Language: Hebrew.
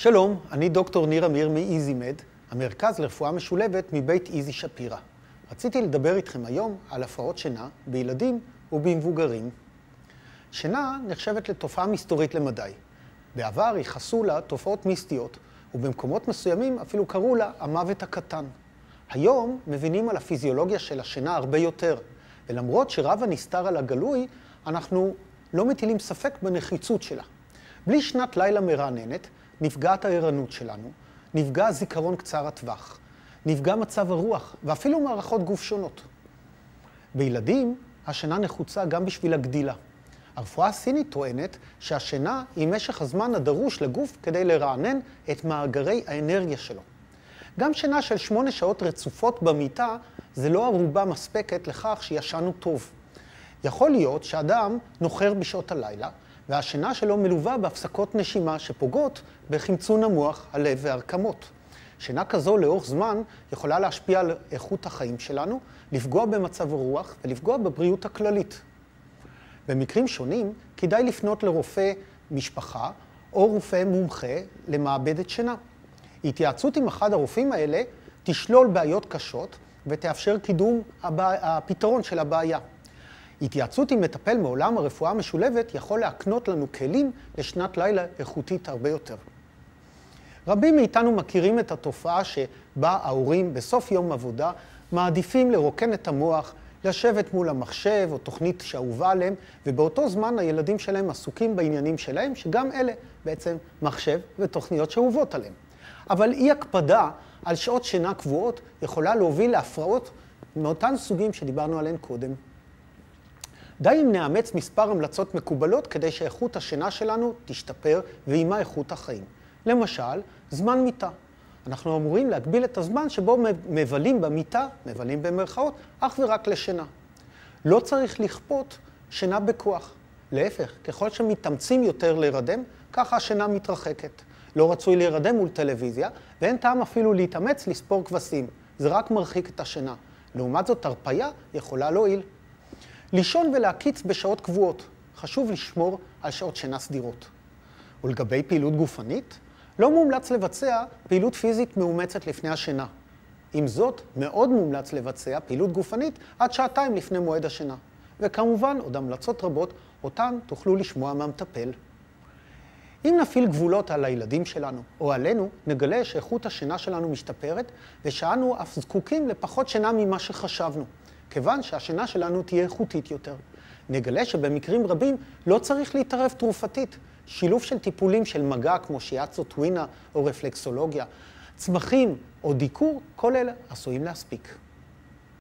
שלום, אני דוקטור ניר אמיר מאיזימד, המרכז לרפואה משולבת מבית איזי שפירא. רציתי לדבר איתכם היום על הפרעות שינה בילדים ובמבוגרים. שינה נחשבת לתופעה מסתורית למדי. בעבר ייחסו לה תופעות מיסטיות, ובמקומות מסוימים אפילו קראו לה המוות הקטן. היום מבינים על הפיזיולוגיה של השינה הרבה יותר, ולמרות שרב הנסתר על הגלוי, אנחנו לא מטילים ספק בנחיצות שלה. בלי שנת לילה מרעננת, נפגעת הערנות שלנו, נפגע הזיכרון קצר הטווח, נפגע מצב הרוח ואפילו מערכות גוף שונות. בילדים, השינה נחוצה גם בשביל הגדילה. הרפואה הסינית טוענת שהשינה היא משך הזמן הדרוש לגוף כדי לרענן את מאגרי האנרגיה שלו. גם שינה של 8 שעות רצופות במיטה זה לא ערובה מספקת לכך שישנו טוב. יכול להיות שאדם נוחר בשעות הלילה, והשינה שלו מלווה בהפסקות נשימה שפוגעות בחמצון המוח, הלב והרקמות. שינה כזו לאורך זמן יכולה להשפיע על איכות החיים שלנו, לפגוע במצב הרוח ולפגוע בבריאות הכללית. במקרים שונים כדאי לפנות לרופא משפחה או רופא מומחה למעבדת שינה. התייעצות עם אחד הרופאים האלה תשלול בעיות קשות ותאפשר קידום הפתרון של הבעיה. התייעצות עם מטפל מעולם הרפואה המשולבת יכול להקנות לנו כלים לשנת לילה איכותית הרבה יותר. רבים מאיתנו מכירים את התופעה שבה ההורים בסוף יום עבודה מעדיפים לרוקן את המוח, לשבת מול המחשב או תוכנית שאהובה עליהם, ובאותו זמן הילדים שלהם עסוקים בעניינים שלהם, שגם אלה בעצם מחשב ותוכניות שאהובות עליהם. אבל אי הקפדה על שעות שינה קבועות יכולה להוביל להפרעות מאותן סוגים שדיברנו עליהן קודם. די אם נאמץ מספר המלצות מקובלות כדי שאיכות השינה שלנו תשתפר ועימה איכות החיים. למשל, זמן מיטה. אנחנו אמורים להגביל את הזמן שבו מבלים במיטה, מבלים במרכאות, אך ורק לשינה. לא צריך לכפות שינה בכוח. להפך, ככל שמתאמצים יותר להירדם, ככה השינה מתרחקת. לא רצוי להירדם מול טלוויזיה, ואין טעם אפילו להתאמץ לספור כבשים. זה רק מרחיק את השינה. לעומת זאת, הרפיה יכולה להועיל. לישון ולהקיץ בשעות קבועות. חשוב לשמור על שעות שינה סדירות. ולגבי פעילות גופנית, לא מומלץ לבצע פעילות פיזית מאומצת לפני השינה. עם זאת, מאוד מומלץ לבצע פעילות גופנית עד 2 שעות לפני מועד השינה. וכמובן, עוד המלצות רבות, אותן תוכלו לשמוע מהמטפל. אם נפעיל גבולות על הילדים שלנו או עלינו, נגלה שאיכות השינה שלנו משתפרת, ושאנו אף זקוקים לפחות שינה ממה שחשבנו. כיוון שהשינה שלנו תהיה איכותית יותר. נגלה שבמקרים רבים לא צריך להתערב תרופתית. שילוב של טיפולים של מגע כמו שיאצו טווינה או רפלקסולוגיה, צמחים או דיקור, כל אלה עשויים להספיק.